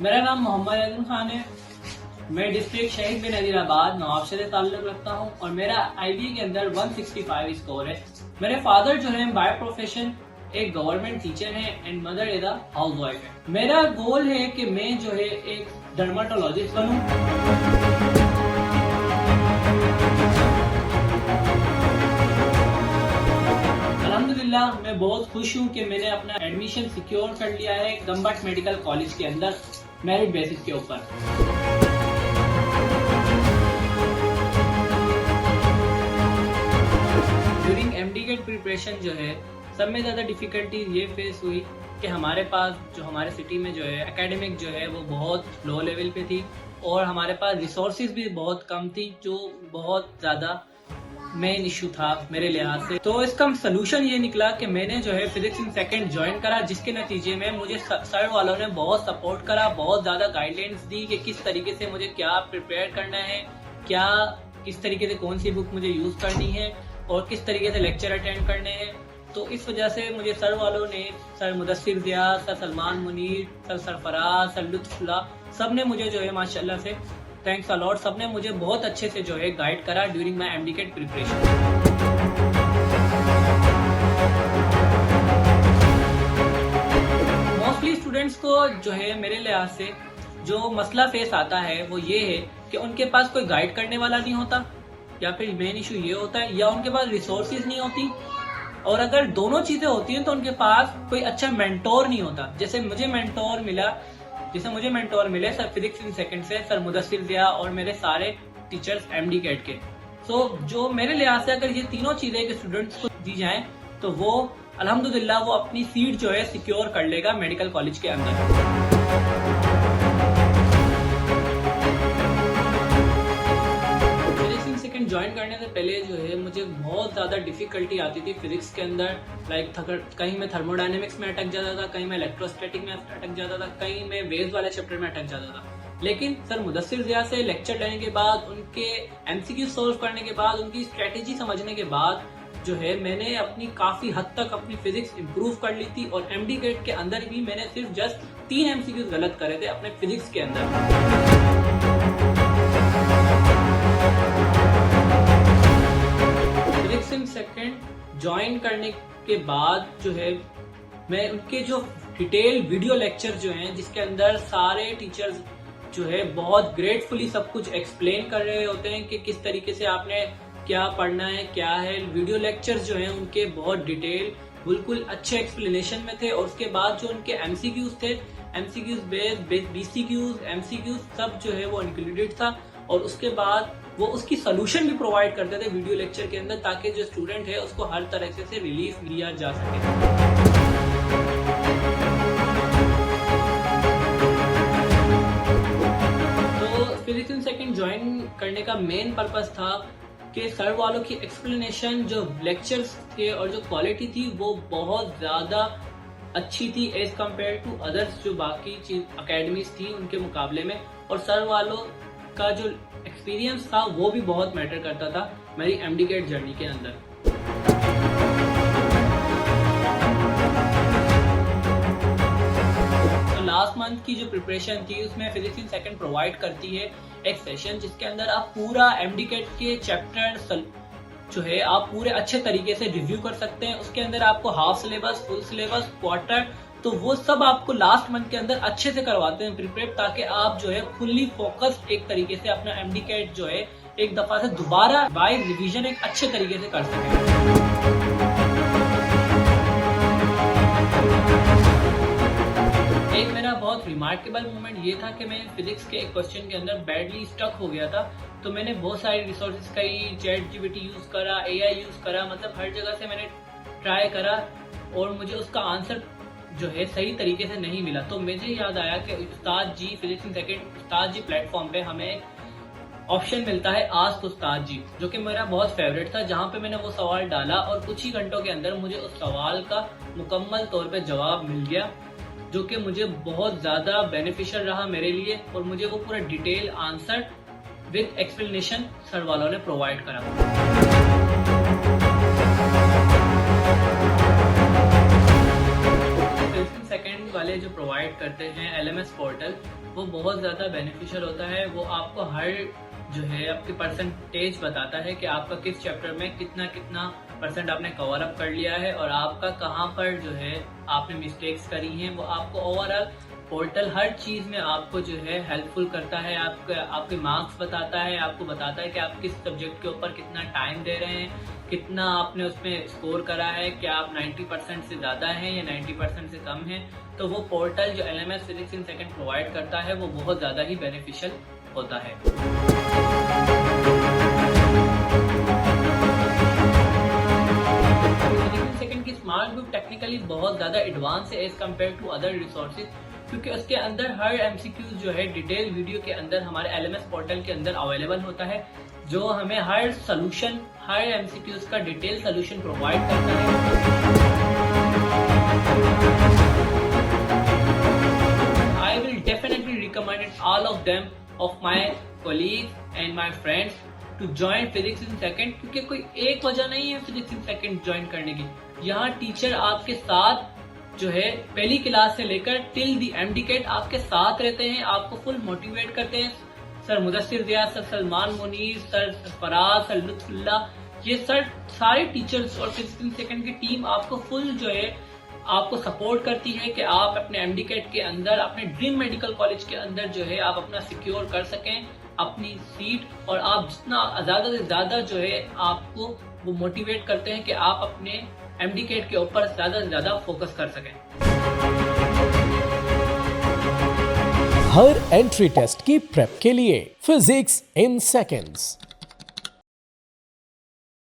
मेरा नाम मोहम्मद अजम खान है। मैं डिस्ट्रिक्ट शहीद बिन नजीराबाद नवाबशह से ताल्लुक रखता हूँ और मेरा IB के अंदर 165 स्कोर है। मेरे फादर जो है बाय प्रोफेशन एक गवर्नमेंट टीचर है and mother is a house wife है। मेरा गोल है कि मैं जो है एक डर्माटोलॉजिस्ट बनूं। अल्हम्दुलिल्लाह मैं बहुत खुश हूँ कि मैंने अपना एडमिशन सिक्योर कर लिया है गंबट मेडिकल कॉलेज के अंदर मेरिट बेसिस के ऊपर। ड्यूरिंग MD प्रिपरेशन जो है सब में ज़्यादा डिफिकल्टी ये फेस हुई कि हमारे पास जो हमारे सिटी में जो है एकेडमिक जो है वो बहुत लो लेवल पे थी और हमारे पास रिसोर्सेज भी बहुत कम थी, जो बहुत ज़्यादा मेन इशू था मेरे लिहाज से। तो इसका सलूशन ये निकला कि मैंने जो है फिजिक्स इन सेकंड ज्वाइन करा, जिसके नतीजे में मुझे सर वालों ने बहुत सपोर्ट करा, बहुत ज़्यादा गाइडलाइंस दी कि किस तरीके से मुझे क्या प्रिपेयर करना है, क्या किस तरीके से कौन सी बुक मुझे यूज़ करनी है और किस तरीके से लेक्चर अटेंड करने हैं। तो इस वजह से मुझे सर वालों ने, sir Mudassir Zia, sir Salman Munir, sir Sarfaraz, sir Lutfullah, सब ने मुझे जो है माशाल्लाह से थैंक्स अलॉट, सब ने मुझे बहुत अच्छे से जो है गाइड करा during my MD preparation. Mostly students को जो है मेरे लिहाज से जो मसला फेस आता है वो ये है कि उनके पास कोई गाइड करने वाला नहीं होता, या फिर मेन इशू ये होता है या उनके पास रिसोर्सेज नहीं होती, और अगर दोनों चीजें होती हैं तो उनके पास कोई अच्छा मेंटोर नहीं होता। जैसे मुझे मेंटोर मिले सर फिजिक्स इन सेकंड से सर मुदस्सिर ज़िया और मेरे सारे टीचर्स MD के। सो जो मेरे लिहाज से अगर ये तीनों चीजें के स्टूडेंट्स को दी जाएं तो वो अल्हम्दुलिल्लाह वो अपनी सीट जो है सिक्योर कर लेगा मेडिकल कॉलेज के अंदर। ज्वाइन करने से पहले जो है मुझे बहुत ज़्यादा डिफिकल्टी आती थी फिजिक्स के अंदर। कहीं मैं थर्मोडायनेमिक्स में अटक जाता था, कहीं मैं इलेक्ट्रोस्टैटिक में अटक जाता था, कहीं मैं वेव्स वाले चैप्टर में अटक जाता था। लेकिन सर मुदस्सिर ज़िया से लेक्चर लेने के बाद, उनके MCQ सोल्व करने के बाद, उनकी स्ट्रेटेजी समझने के बाद जो है मैंने अपनी काफ़ी हद तक अपनी फिजिक्स इम्प्रूव कर ली थी और MD के अंदर भी मैंने सिर्फ जस्ट 3 MCQ गलत करे थे अपने फिजिक्स के अंदर। सेकंड ज्वाइन करने के बाद जो है मैं उनके जो डिटेल वीडियो लेक्चर जो हैं जिसके अंदर सारे टीचर्स जो है बहुत ग्रेटफुली सब कुछ एक्सप्लेन कर रहे होते हैं कि किस तरीके से आपने क्या पढ़ना है, क्या है। वीडियो लेक्चर्स जो हैं उनके बहुत डिटेल बिल्कुल अच्छे एक्सप्लेनेशन में थे और उसके बाद जो उनके MCQs थे, MCQs बेस्ड BCQs MCQs सब जो है वो इंक्लूडेड था और उसके बाद वो उसकी सोल्यूशन भी प्रोवाइड करते थे वीडियो लेक्चर के अंदर, ताकि जो स्टूडेंट है उसको हर तरह से रिलीफ लिया जा सके। तो फिजिक्स इन सेकंड ज्वाइन करने का मेन पर्पस था कि सर वालों की एक्सप्लेनेशन, जो लेक्चर्स थे और जो क्वालिटी थी वो बहुत ज़्यादा अच्छी थी एज कम्पेयर टू अदर्स जो बाकी अकेडमीज थी उनके मुकाबले में, और सर वालों का जो एक्सपीरियंस था वो भी बहुत मैटर करता था मेरी MD जर्नी के अंदर। तो लास्ट मंथ की जो प्रिपरेशन थी उसमें फिजिक्स इन सेकंड प्रोवाइड करती है एक सेशन जिसके अंदर आप पूरा MD के चैप्टर जो है आप पूरे अच्छे तरीके से रिव्यू कर सकते हैं। उसके अंदर आपको half syllabus, full syllabus, quarter, तो वो सब आपको लास्ट मंथ के अंदर अच्छे से करवाते हैं प्रिपेयर, ताकि आप जो है फुल्ली फोकस्ड एक तरीके से अपना MD जो है एक दफा से दोबारा बाय रिवीजन एक अच्छे तरीके से कर सकें। एक मेरा बहुत रिमार्केबल मोमेंट ये था कि मैं फिजिक्स के एक क्वेश्चन के अंदर बैडली स्टक हो गया था, तो मैंने बहुत सारी रिसोर्सेज करी, ChatGPT यूज करा, AI यूज करा, मतलब हर जगह से मैंने ट्राई करा और मुझे उसका आंसर जो है सही तरीके से नहीं मिला। तो मुझे याद आया कि उस्ताद जी physics in second Ustad ji platform पे हमें ऑप्शन मिलता है आस्क उस्ताद जी, जो कि मेरा बहुत फेवरेट था, जहाँ पे मैंने वो सवाल डाला और कुछ ही घंटों के अंदर मुझे उस सवाल का मुकम्मल तौर पे जवाब मिल गया, जो कि मुझे बहुत ज़्यादा बेनिफिशियल रहा मेरे लिए, और मुझे वो पूरा detail answer with explanation sir वालों ने प्रोवाइड करा। वाले जो प्रोवाइड प्रोवाइड करते हैं LMS पोर्टल, वो बहुत ज़्यादा बेनिफिशियल होता है। वो आपको हर जो है आपके परसेंटेज बताता है कि आपका किस चैप्टर में कितना कितना परसेंट आपने कवर अप कर लिया है और आपका कहाँ पर जो है आपने मिस्टेक्स करी हैं। वो आपको ओवरऑल पोर्टल हर चीज़ में आपको जो है हेल्पफुल करता है, आपके मार्क्स बताता है, आपको बताता है कि आप किस सब्जेक्ट के ऊपर कितना टाइम दे रहे हैं, कितना आपने उसमें स्कोर करा है, क्या आप 90% से ज़्यादा हैं या 90% से कम हैं। तो वो पोर्टल जो LMS physics in second provide करता है वो बहुत ज़्यादा ही बेनिफिशियल होता है। सेकंड की स्मार्ट बुक टेक्निकली बहुत ज़्यादा एडवांस है as compare to other resources, क्योंकि उसके अंदर हर MCQ जो है डिटेल वीडियो के अंदर हमारे LMS पोर्टल के अंदर अवेलेबल होता है, जो हमें हर सोल्यूशन, हर MCQs का डिटेल सोल्यूशन प्रोवाइड करता है। I will definitely recommend it all of them of my colleagues and my friends to join physics in second, क्योंकि कोई एक वजह नहीं है फिजिक्स इन सेकंड ज्वाइन करने की। यहाँ टीचर आपके साथ जो है पहली क्लास से लेकर टिल दी MDCAT आपके साथ रहते हैं, आपको फुल मोटिवेट करते हैं। Sir Mudassir Riaz, sir Salman Munir, sir Faraz, sir Lutfullah, ये सर सारे टीचर्स और फिजिक्स इन सेकंड की टीम आपको फुल जो है आपको सपोर्ट करती है कि आप अपने MDCAT के अंदर, अपने ड्रीम मेडिकल कॉलेज के अंदर जो है आप अपना सिक्योर कर सकें अपनी सीट, और आप जितना ज़्यादा से ज़्यादा जो है आपको वो मोटिवेट करते हैं कि आप अपने MDCAT के ऊपर ज़्यादा से ज़्यादा फोकस कर सकें। हर एंट्री टेस्ट की प्रेप के लिए फिजिक्स इन सेकंड्स।